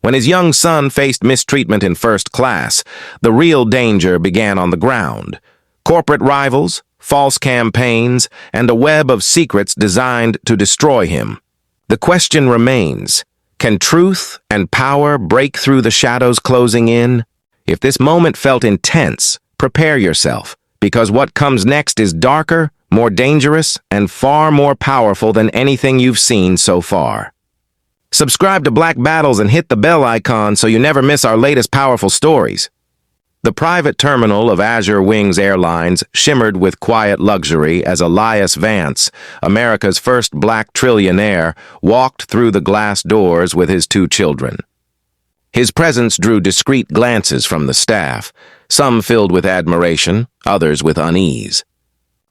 When his young son faced mistreatment in first class, the real danger began on the ground. Corporate rivals, false campaigns, and a web of secrets designed to destroy him. The question remains, can truth and power break through the shadows closing in? If this moment felt intense, prepare yourself, because what comes next is darker, more dangerous, and far more powerful than anything you've seen so far. Subscribe to Black Battles and hit the bell icon so you never miss our latest powerful stories. The private terminal of Azure Wings Airlines shimmered with quiet luxury as Elias Vance, America's first black trillionaire, walked through the glass doors with his 2 children. His presence drew discreet glances from the staff, some filled with admiration, others with unease.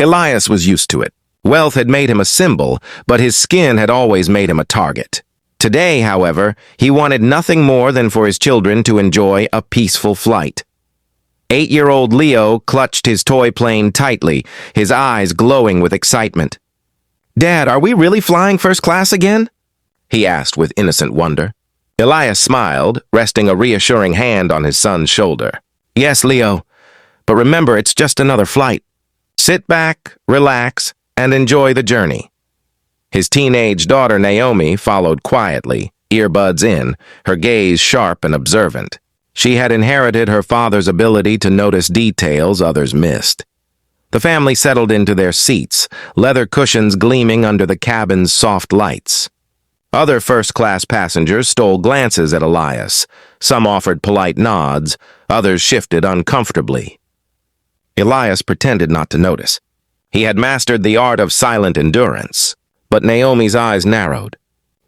Elias was used to it. Wealth had made him a symbol, but his skin had always made him a target. Today, however, he wanted nothing more than for his children to enjoy a peaceful flight. 8-year-old Leo clutched his toy plane tightly, his eyes glowing with excitement. "Dad, are we really flying first class again?" he asked with innocent wonder. Elias smiled, resting a reassuring hand on his son's shoulder. "Yes, Leo, but remember, it's just another flight. Sit back, relax, and enjoy the journey." His teenage daughter Naomi followed quietly, earbuds in, her gaze sharp and observant. She had inherited her father's ability to notice details others missed. The family settled into their seats, leather cushions gleaming under the cabin's soft lights. Other first-class passengers stole glances at Elias. Some offered polite nods, others shifted uncomfortably. Elias pretended not to notice. He had mastered the art of silent endurance. But Naomi's eyes narrowed.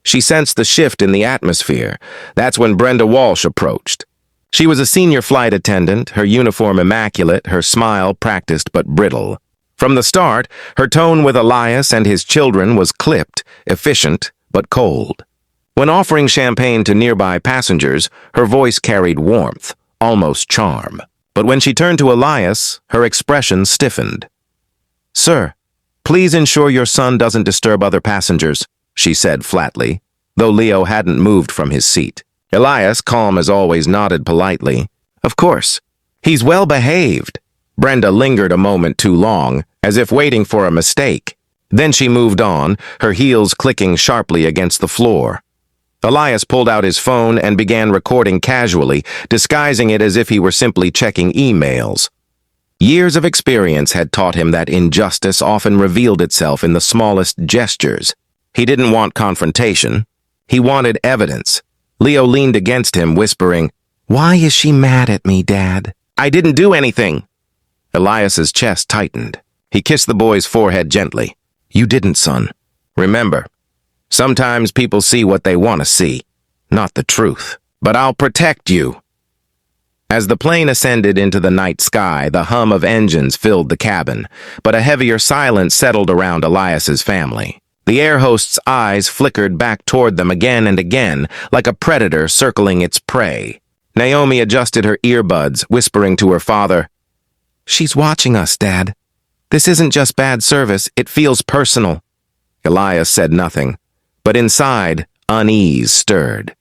She sensed the shift in the atmosphere. That's when Brenda Walsh approached. She was a senior flight attendant, her uniform immaculate, her smile practiced but brittle. From the start, her tone with Elias and his children was clipped, efficient, but cold. When offering champagne to nearby passengers, her voice carried warmth, almost charm. But when she turned to Elias, her expression stiffened. "Sir, please ensure your son doesn't disturb other passengers," she said flatly, though Leo hadn't moved from his seat. Elias, calm as always, nodded politely. "Of course. He's well behaved." Brenda lingered a moment too long, as if waiting for a mistake. Then she moved on, her heels clicking sharply against the floor. Elias pulled out his phone and began recording casually, disguising it as if he were simply checking emails. Years of experience had taught him that injustice often revealed itself in the smallest gestures. He didn't want confrontation. He wanted evidence. Leo leaned against him, whispering, "Why is she mad at me, Dad?" "I didn't do anything." Elias's chest tightened. He kissed the boy's forehead gently. "You didn't, son. Remember, sometimes people see what they want to see, not the truth. But I'll protect you." As the plane ascended into the night sky, the hum of engines filled the cabin, but a heavier silence settled around Elias's family. The air host's eyes flickered back toward them again and again, like a predator circling its prey. Naomi adjusted her earbuds, whispering to her father, "She's watching us, Dad. This isn't just bad service, it feels personal." Elias said nothing, but inside, unease stirred.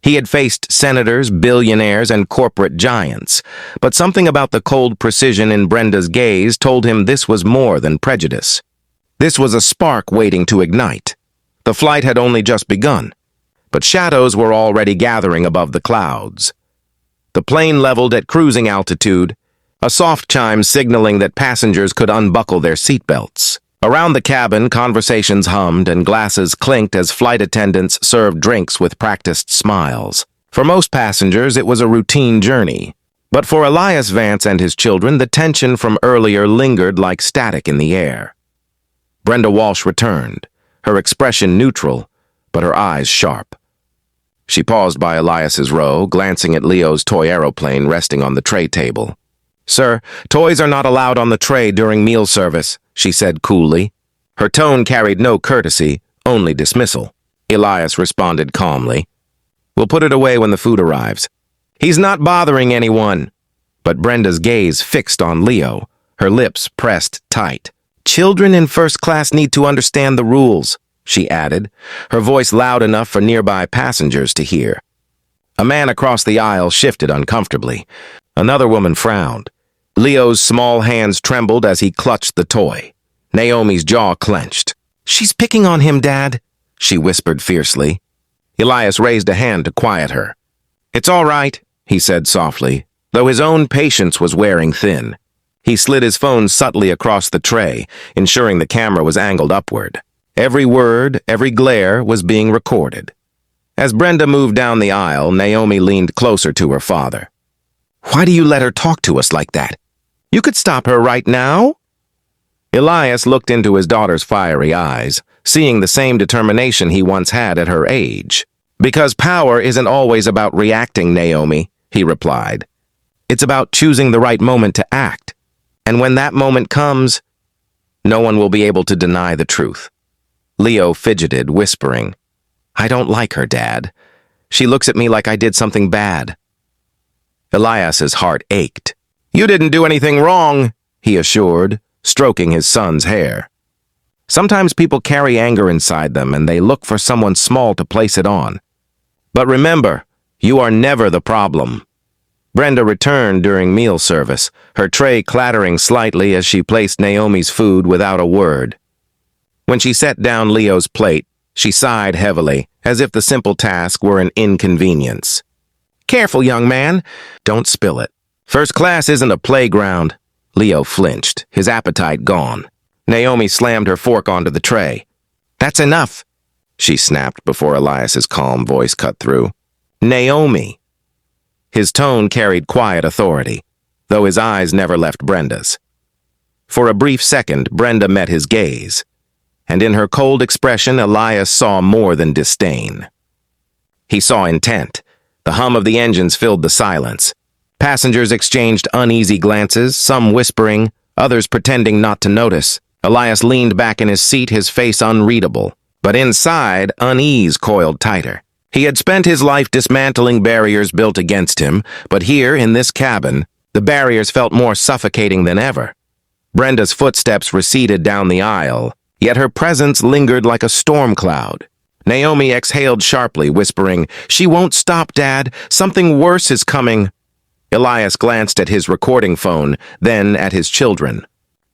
He had faced senators, billionaires, and corporate giants, but something about the cold precision in Brenda's gaze told him this was more than prejudice. This was a spark waiting to ignite. The flight had only just begun, but shadows were already gathering above the clouds. The plane leveled at cruising altitude, a soft chime signaling that passengers could unbuckle their seatbelts. Around the cabin, conversations hummed and glasses clinked as flight attendants served drinks with practiced smiles. For most passengers, it was a routine journey. But for Elias Vance and his children, the tension from earlier lingered like static in the air. Brenda Walsh returned, her expression neutral, but her eyes sharp. She paused by Elias's row, glancing at Leo's toy aeroplane resting on the tray table. "Sir, toys are not allowed on the tray during meal service," she said coolly. Her tone carried no courtesy, only dismissal. Elias responded calmly. "We'll put it away when the food arrives." "He's not bothering anyone." But Brenda's gaze fixed on Leo, her lips pressed tight. "Children in first class need to understand the rules," she added, her voice loud enough for nearby passengers to hear. A man across the aisle shifted uncomfortably. Another woman frowned. Leo's small hands trembled as he clutched the toy. Naomi's jaw clenched. "She's picking on him, Dad," she whispered fiercely. Elias raised a hand to quiet her. "It's all right," he said softly, though his own patience was wearing thin. He slid his phone subtly across the tray, ensuring the camera was angled upward. Every word, every glare was being recorded. As Brenda moved down the aisle, Naomi leaned closer to her father. "Why do you let her talk to us like that? You could stop her right now." Elias looked into his daughter's fiery eyes, seeing the same determination he once had at her age. "Because power isn't always about reacting, Naomi," he replied. "It's about choosing the right moment to act. And when that moment comes, no one will be able to deny the truth." Leo fidgeted, whispering, "I don't like her, Dad. She looks at me like I did something bad." Elias's heart ached. "You didn't do anything wrong," he assured, stroking his son's hair. Sometimes people carry anger inside them and they look for someone small to place it on. But remember, you are never the problem. Brenda returned during meal service, her tray clattering slightly as she placed Naomi's food without a word. When she set down Leo's plate, she sighed heavily, as if the simple task were an inconvenience. "Careful, young man. Don't spill it. First class isn't a playground." Leo flinched, his appetite gone. Naomi slammed her fork onto the tray. "That's enough," she snapped before Elias's calm voice cut through. "Naomi." His tone carried quiet authority, though his eyes never left Brenda's. For a brief second, Brenda met his gaze, and in her cold expression, Elias saw more than disdain. He saw intent. The hum of the engines filled the silence. Passengers exchanged uneasy glances, some whispering, others pretending not to notice. Elias leaned back in his seat, his face unreadable. But inside, unease coiled tighter. He had spent his life dismantling barriers built against him, but here, in this cabin, the barriers felt more suffocating than ever. Brenda's footsteps receded down the aisle, yet her presence lingered like a storm cloud. Naomi exhaled sharply, whispering, "She won't stop, Dad. Something worse is coming." Elias glanced at his recording phone, then at his children.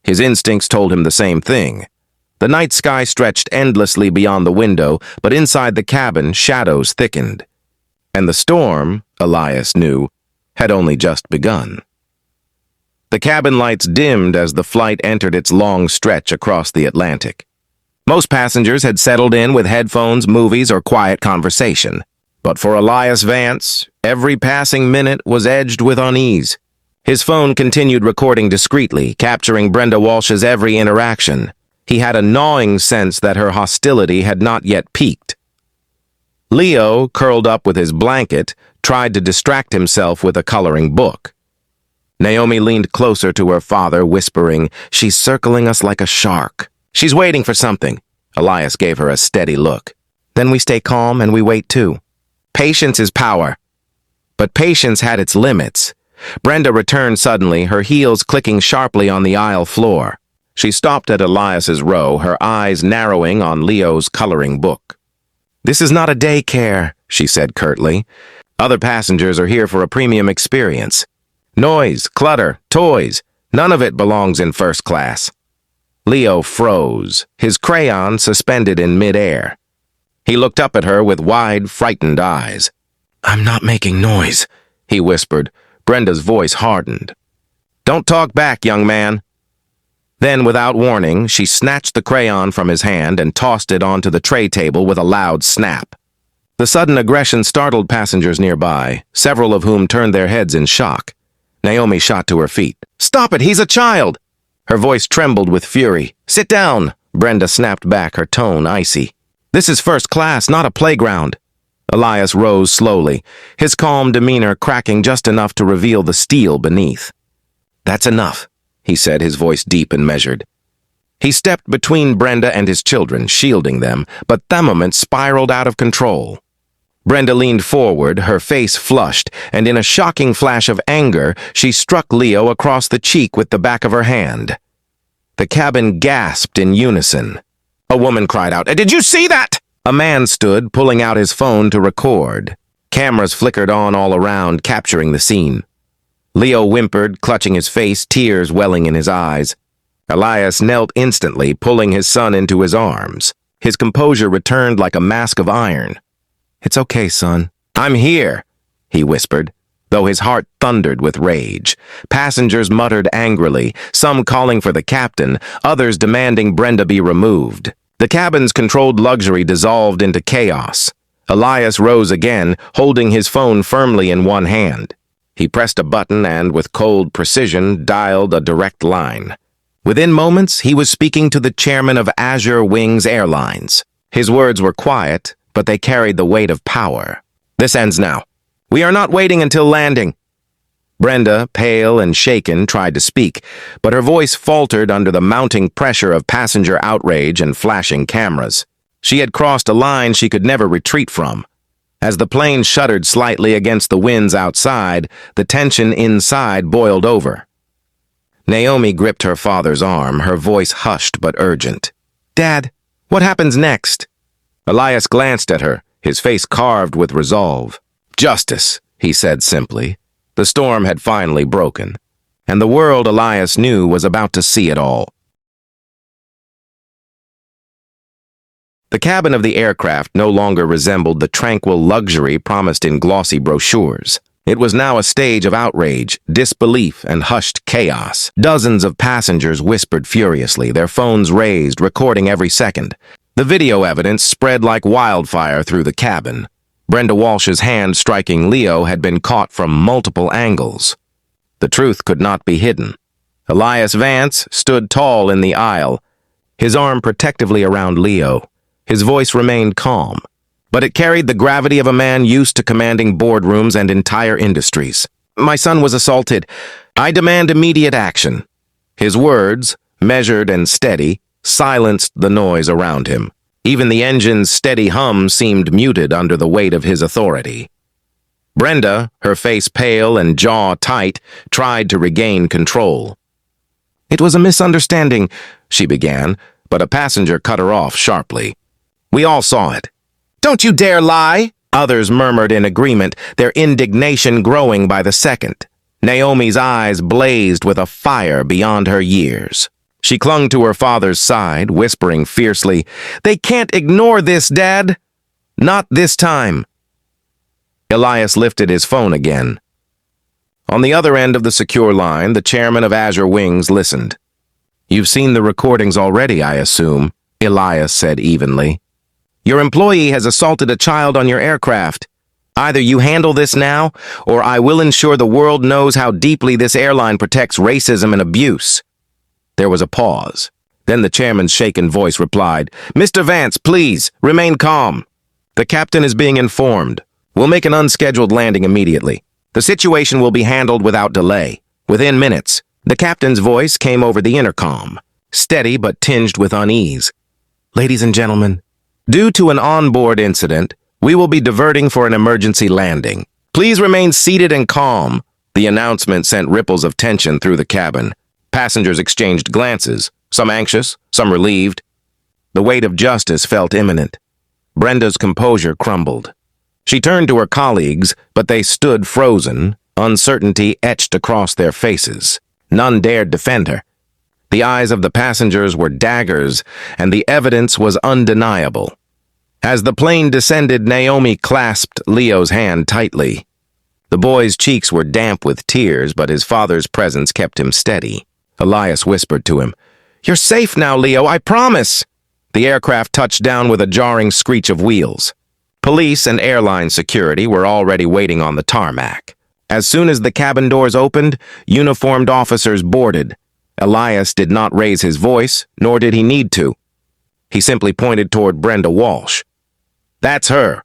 His instincts told him the same thing. The night sky stretched endlessly beyond the window, but inside the cabin, shadows thickened. And the storm, Elias knew, had only just begun. The cabin lights dimmed as the flight entered its long stretch across the Atlantic. Most passengers had settled in with headphones, movies, or quiet conversation. But for Elias Vance, every passing minute was edged with unease. His phone continued recording discreetly, capturing Brenda Walsh's every interaction. He had a gnawing sense that her hostility had not yet peaked. Leo, curled up with his blanket, tried to distract himself with a coloring book. Naomi leaned closer to her father, whispering, "She's circling us like a shark. She's waiting for something." Elias gave her a steady look. "Then we stay calm and we wait too. Patience is power." But patience had its limits. Brenda returned suddenly, her heels clicking sharply on the aisle floor. She stopped at Elias's row, her eyes narrowing on Leo's coloring book. "This is not a daycare," she said curtly. "Other passengers are here for a premium experience. Noise, clutter, toys, none of it belongs in first class." Leo froze, his crayon suspended in midair. He looked up at her with wide, frightened eyes. "I'm not making noise," he whispered. Brenda's voice hardened. "Don't talk back, young man." Then, without warning, she snatched the crayon from his hand and tossed it onto the tray table with a loud snap. The sudden aggression startled passengers nearby, several of whom turned their heads in shock. Naomi shot to her feet. "Stop it, he's a child!" Her voice trembled with fury. "Sit down!" Brenda snapped back, her tone icy. "This is first class, not a playground." Elias rose slowly, his calm demeanor cracking just enough to reveal the steel beneath. "That's enough," he said, his voice deep and measured. He stepped between Brenda and his children, shielding them, but that moment spiraled out of control. Brenda leaned forward, her face flushed, and in a shocking flash of anger, she struck Leo across the cheek with the back of her hand. The cabin gasped in unison. A woman cried out, "Did you see that?" A man stood, pulling out his phone to record. Cameras flickered on all around, capturing the scene. Leo whimpered, clutching his face, tears welling in his eyes. Elias knelt instantly, pulling his son into his arms. His composure returned like a mask of iron. "It's okay, son. I'm here," he whispered, though his heart thundered with rage. Passengers muttered angrily, some calling for the captain, others demanding Brenda be removed. The cabin's controlled luxury dissolved into chaos. Elias rose again, holding his phone firmly in one hand. He pressed a button and, with cold precision, dialed a direct line. Within moments, he was speaking to the chairman of Azure Wings Airlines. His words were quiet, but they carried the weight of power. "This ends now. We are not waiting until landing." Brenda, pale and shaken, tried to speak, but her voice faltered under the mounting pressure of passenger outrage and flashing cameras. She had crossed a line she could never retreat from. As the plane shuddered slightly against the winds outside, the tension inside boiled over. Naomi gripped her father's arm, her voice hushed but urgent. "Dad, what happens next?" Elias glanced at her, his face carved with resolve. "Justice," he said simply. The storm had finally broken, and the world Elias knew was about to see it all. The cabin of the aircraft no longer resembled the tranquil luxury promised in glossy brochures. It was now a stage of outrage, disbelief, and hushed chaos. Dozens of passengers whispered furiously, their phones raised, recording every second. The video evidence spread like wildfire through the cabin. Brenda Walsh's hand striking Leo had been caught from multiple angles. The truth could not be hidden. Elias Vance stood tall in the aisle, his arm protectively around Leo. His voice remained calm, but it carried the gravity of a man used to commanding boardrooms and entire industries. "My son was assaulted. I demand immediate action." His words, measured and steady, silenced the noise around him. Even the engine's steady hum seemed muted under the weight of his authority. Brenda, her face pale and jaw tight, tried to regain control. "It was a misunderstanding," she began, but a passenger cut her off sharply. "We all saw it." "Don't you dare lie!" Others murmured in agreement, their indignation growing by the second. Naomi's eyes blazed with a fire beyond her years. She clung to her father's side, whispering fiercely, "They can't ignore this, Dad. Not this time." Elias lifted his phone again. On the other end of the secure line, the chairman of Azure Wings listened. "You've seen the recordings already, I assume," Elias said evenly. "Your employee has assaulted a child on your aircraft. Either you handle this now, or I will ensure the world knows how deeply this airline protects racism and abuse." There was a pause. Then the chairman's shaken voice replied, "Mr. Vance, please, remain calm. The captain is being informed. We'll make an unscheduled landing immediately. The situation will be handled without delay, within minutes." The captain's voice came over the intercom, steady but tinged with unease. "Ladies and gentlemen, due to an onboard incident, we will be diverting for an emergency landing. Please remain seated and calm." The announcement sent ripples of tension through the cabin. Passengers exchanged glances, some anxious, some relieved. The weight of justice felt imminent. Brenda's composure crumbled. She turned to her colleagues, but they stood frozen, uncertainty etched across their faces. None dared defend her. The eyes of the passengers were daggers, and the evidence was undeniable. As the plane descended, Naomi clasped Leo's hand tightly. The boy's cheeks were damp with tears, but his father's presence kept him steady. Elias whispered to him, "You're safe now, Leo, I promise." The aircraft touched down with a jarring screech of wheels. Police and airline security were already waiting on the tarmac. As soon as the cabin doors opened, uniformed officers boarded. Elias did not raise his voice, nor did he need to. He simply pointed toward Brenda Walsh. "That's her."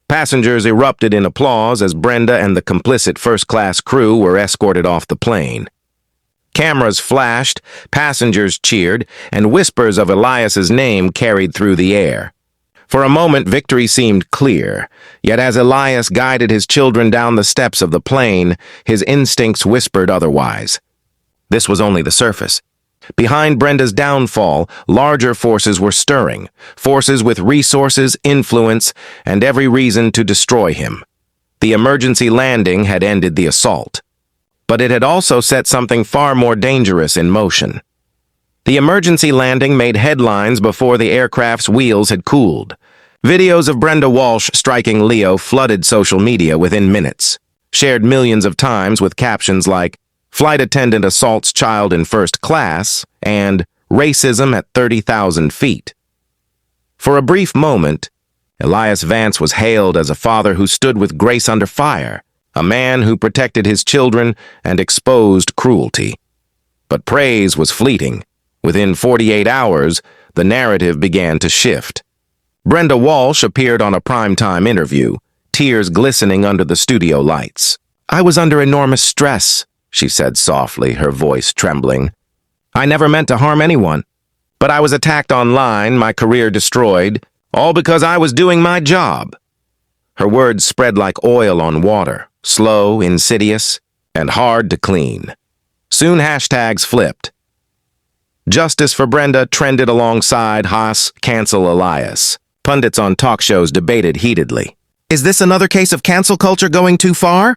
Passengers erupted in applause as Brenda and the complicit first-class crew were escorted off the plane. Cameras flashed, passengers cheered, and whispers of Elias's name carried through the air. For a moment, victory seemed clear, yet as Elias guided his children down the steps of the plane, his instincts whispered otherwise. This was only the surface. Behind Brenda's downfall, larger forces were stirring, forces with resources, influence, and every reason to destroy him. The emergency landing had ended the assault. But it had also set something far more dangerous in motion. The emergency landing made headlines before the aircraft's wheels had cooled. Videos of Brenda Walsh striking Leo flooded social media within minutes, shared millions of times with captions like, "Flight attendant assaults child in first class," and "Racism at 30,000 feet." For a brief moment, Elias Vance was hailed as a father who stood with grace under fire, a man who protected his children and exposed cruelty. But praise was fleeting. Within 48 hours, the narrative began to shift. Brenda Walsh appeared on a primetime interview, tears glistening under the studio lights. "I was under enormous stress," she said softly, her voice trembling. "I never meant to harm anyone. But I was attacked online, my career destroyed, all because I was doing my job." Her words spread like oil on water, slow, insidious, and hard to clean. Soon hashtags flipped. Justice for Brenda trended alongside Haas, cancel Elias. Pundits on talk shows debated heatedly. "Is this another case of cancel culture going too far?"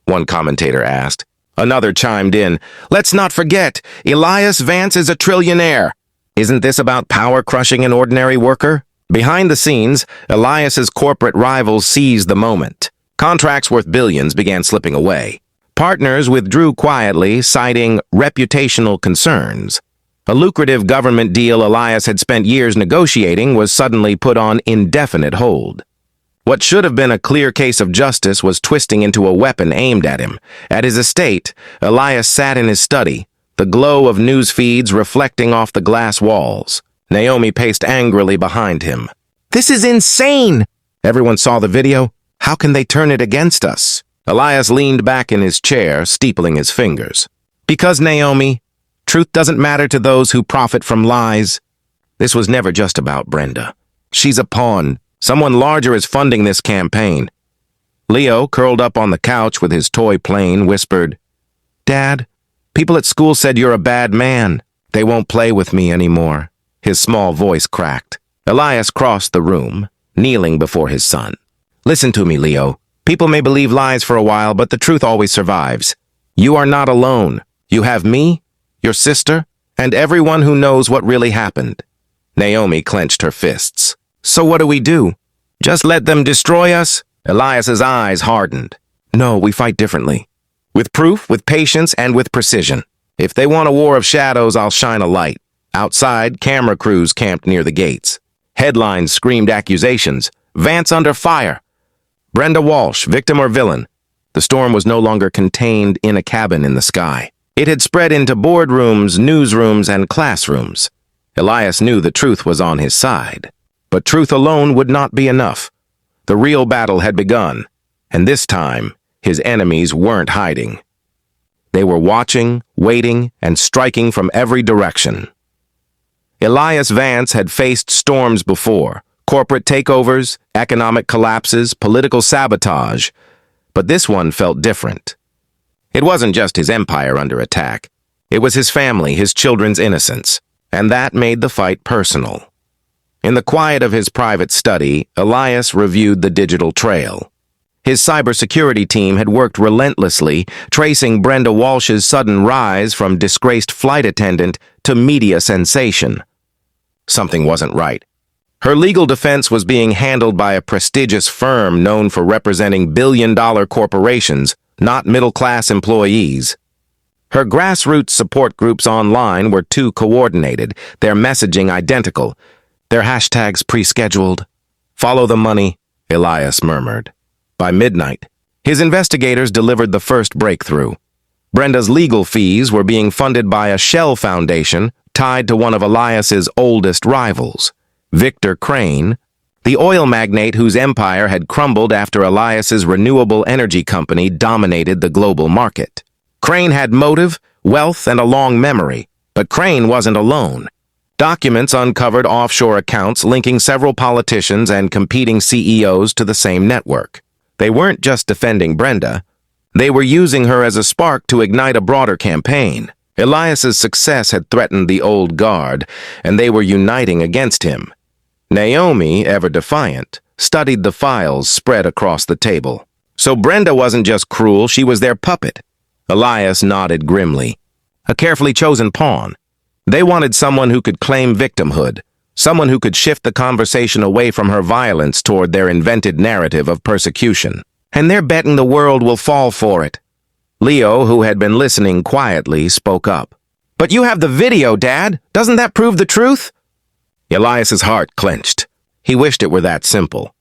one commentator asked. Another chimed in, "Let's not forget, Elias Vance is a trillionaire. Isn't this about power crushing an ordinary worker?" Behind the scenes, Elias's corporate rivals seized the moment. Contracts worth billions began slipping away. Partners withdrew quietly, citing reputational concerns. A lucrative government deal Elias had spent years negotiating was suddenly put on indefinite hold. What should have been a clear case of justice was twisting into a weapon aimed at him. At his estate, Elias sat in his study, the glow of news feeds reflecting off the glass walls. Naomi paced angrily behind him. "This is insane!" Everyone saw the video. "How can they turn it against us?" Elias leaned back in his chair, steepling his fingers. "Because, Naomi, truth doesn't matter to those who profit from lies." This was never just about Brenda. She's a pawn. Someone larger is funding this campaign. Leo, curled up on the couch with his toy plane, whispered, "Dad, people at school said you're a bad man. They won't play with me anymore." His small voice cracked. Elias crossed the room, kneeling before his son. "Listen to me, Leo. People may believe lies for a while, but the truth always survives. You are not alone. You have me, your sister, and everyone who knows what really happened." Naomi clenched her fists. "So what do we do? Just let them destroy us?" Elias's eyes hardened. "No, we fight differently. With proof, with patience, and with precision. If they want a war of shadows, I'll shine a light." Outside, camera crews camped near the gates. Headlines screamed accusations. "Vance under fire." Brenda Walsh, victim or villain? The storm was no longer contained in a cabin in the sky. It had spread into boardrooms, newsrooms, and classrooms. Elias knew the truth was on his side. But truth alone would not be enough. The real battle had begun, and this time, his enemies weren't hiding. They were watching, waiting, and striking from every direction. Elias Vance had faced storms before, corporate takeovers, economic collapses, political sabotage, but this one felt different. It wasn't just his empire under attack. It was his family, his children's innocence, and that made the fight personal. In the quiet of his private study, Elias reviewed the digital trail. His cybersecurity team had worked relentlessly, tracing Brenda Walsh's sudden rise from disgraced flight attendant to media sensation. Something wasn't right. Her legal defense was being handled by a prestigious firm known for representing billion-dollar corporations, not middle-class employees. Her grassroots support groups online were too coordinated, their messaging identical, their hashtags pre-scheduled. "Follow the money," Elias murmured. By midnight, his investigators delivered the first breakthrough. Brenda's legal fees were being funded by a shell foundation tied to one of Elias's oldest rivals, Victor Crane, the oil magnate whose empire had crumbled after Elias's renewable energy company dominated the global market. Crane had motive, wealth, and a long memory, but Crane wasn't alone. Documents uncovered offshore accounts linking several politicians and competing CEOs to the same network. They weren't just defending Brenda. They were using her as a spark to ignite a broader campaign. Elias's success had threatened the old guard, and they were uniting against him. Naomi, ever defiant, studied the files spread across the table. So Brenda wasn't just cruel, she was their puppet. Elias nodded grimly. A carefully chosen pawn. They wanted someone who could claim victimhood, someone who could shift the conversation away from her violence toward their invented narrative of persecution. And they're betting the world will fall for it. Leo, who had been listening quietly, spoke up. But you have the video, Dad. Doesn't that prove the truth? Elias's heart clenched. He wished it were that simple.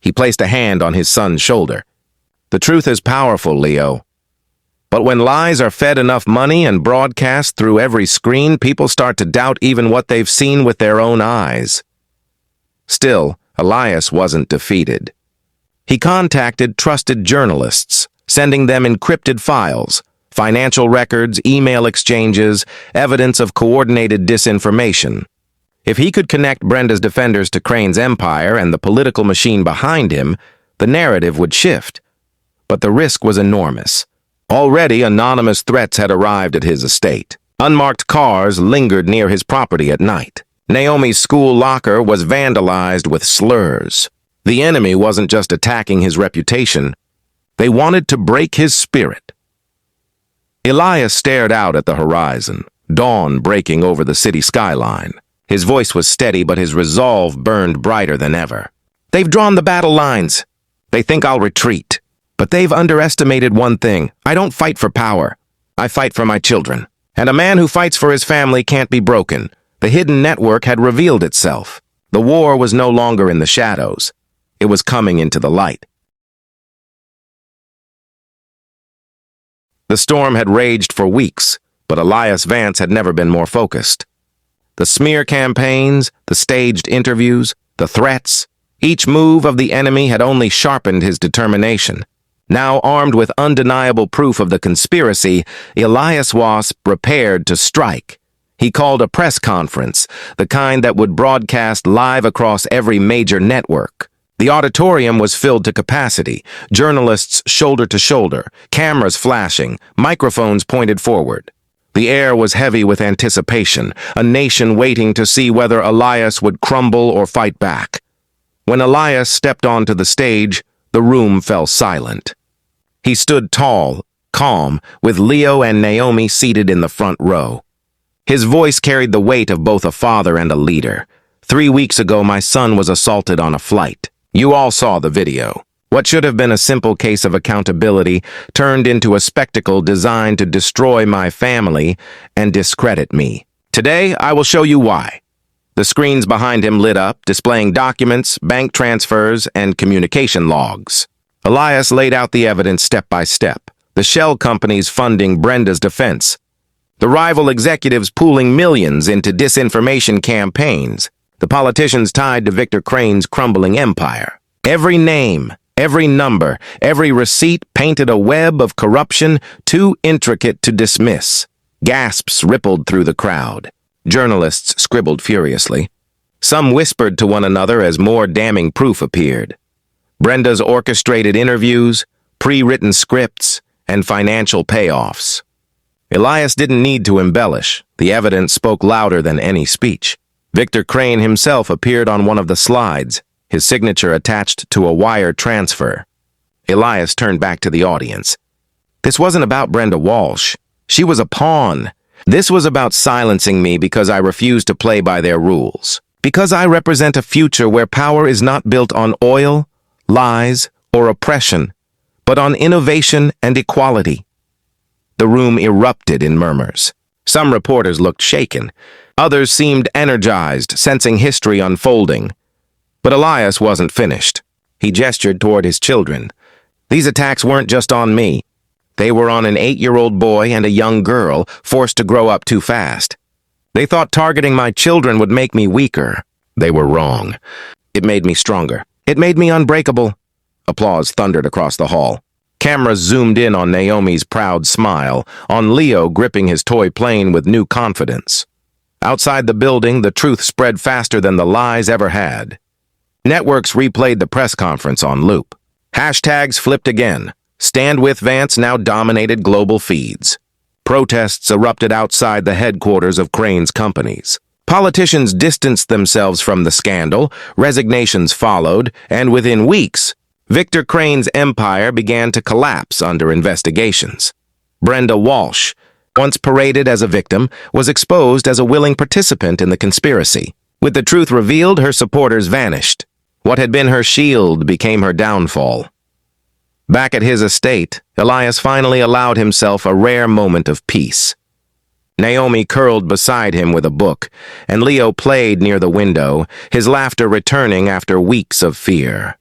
He placed a hand on his son's shoulder. The truth is powerful, Leo. But when lies are fed enough money and broadcast through every screen, people start to doubt even what they've seen with their own eyes. Still, Elias wasn't defeated. He contacted trusted journalists, sending them encrypted files, financial records, email exchanges, evidence of coordinated disinformation. If he could connect Brenda's defenders to Crane's empire and the political machine behind him, the narrative would shift. But the risk was enormous. Already, anonymous threats had arrived at his estate. Unmarked cars lingered near his property at night. Naomi's school locker was vandalized with slurs. The enemy wasn't just attacking his reputation. They wanted to break his spirit. Elias stared out at the horizon, dawn breaking over the city skyline. His voice was steady, but his resolve burned brighter than ever. They've drawn the battle lines. They think I'll retreat. But they've underestimated one thing. I don't fight for power. I fight for my children. And a man who fights for his family can't be broken. The hidden network had revealed itself. The war was no longer in the shadows. It was coming into the light. The storm had raged for weeks, but Elias Vance had never been more focused. The smear campaigns, the staged interviews, the threats, each move of the enemy had only sharpened his determination. Now armed with undeniable proof of the conspiracy, Elias was prepared to strike. He called a press conference, the kind that would broadcast live across every major network. The auditorium was filled to capacity, journalists shoulder to shoulder, cameras flashing, microphones pointed forward. The air was heavy with anticipation, a nation waiting to see whether Elias would crumble or fight back. When Elias stepped onto the stage, the room fell silent. He stood tall, calm, with Leo and Naomi seated in the front row. His voice carried the weight of both a father and a leader. 3 weeks ago, my son was assaulted on a flight. You all saw the video. What should have been a simple case of accountability turned into a spectacle designed to destroy my family and discredit me. Today, I will show you why. The screens behind him lit up, displaying documents, bank transfers, and communication logs. Elias laid out the evidence step by step. The shell companies funding Brenda's defense. The rival executives pooling millions into disinformation campaigns. The politicians tied to Victor Crane's crumbling empire. Every name, every number, every receipt painted a web of corruption too intricate to dismiss. Gasps rippled through the crowd. Journalists scribbled furiously. Some whispered to one another as more damning proof appeared. Brenda's orchestrated interviews, pre-written scripts, and financial payoffs. Elias didn't need to embellish. The evidence spoke louder than any speech. Victor Crane himself appeared on one of the slides, his signature attached to a wire transfer. Elias turned back to the audience. This wasn't about Brenda Walsh. She was a pawn. This was about silencing me because I refused to play by their rules. Because I represent a future where power is not built on oil, lies, or oppression, but on innovation and equality. The room erupted in murmurs. Some reporters looked shaken. Others seemed energized, sensing history unfolding. But Elias wasn't finished. He gestured toward his children. These attacks weren't just on me. They were on an 8-year-old boy and a young girl forced to grow up too fast. They thought targeting my children would make me weaker. They were wrong. It made me stronger. It made me unbreakable. Applause thundered across the hall. Cameras zoomed in on Naomi's proud smile, on Leo gripping his toy plane with new confidence. Outside the building, the truth spread faster than the lies ever had. Networks replayed the press conference on loop. Hashtags flipped again. Stand with Vance now dominated global feeds. Protests erupted outside the headquarters of Crane's companies. Politicians distanced themselves from the scandal, resignations followed, and within weeks, Victor Crane's empire began to collapse under investigations. Brenda Walsh, once paraded as a victim, was exposed as a willing participant in the conspiracy. With the truth revealed, her supporters vanished. What had been her shield became her downfall. Back at his estate, Elias finally allowed himself a rare moment of peace. Naomi curled beside him with a book, and Leo played near the window, his laughter returning after weeks of fear.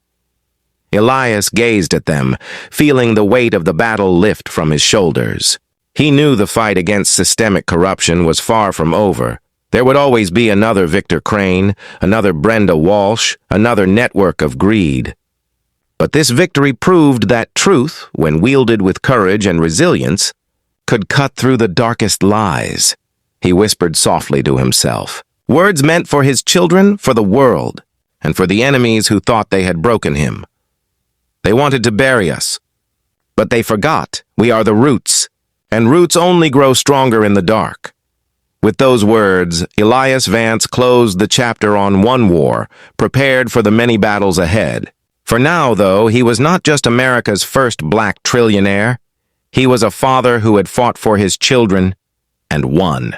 Elias gazed at them, feeling the weight of the battle lift from his shoulders. He knew the fight against systemic corruption was far from over. There would always be another Victor Crane, another Brenda Walsh, another network of greed. But this victory proved that truth, when wielded with courage and resilience, could cut through the darkest lies. He whispered softly to himself. Words meant for his children, for the world, and for the enemies who thought they had broken him. They wanted to bury us, but they forgot we are the roots, and roots only grow stronger in the dark. With those words, Elias Vance closed the chapter on one war, prepared for the many battles ahead. For now, though, he was not just America's first black trillionaire. He was a father who had fought for his children and won.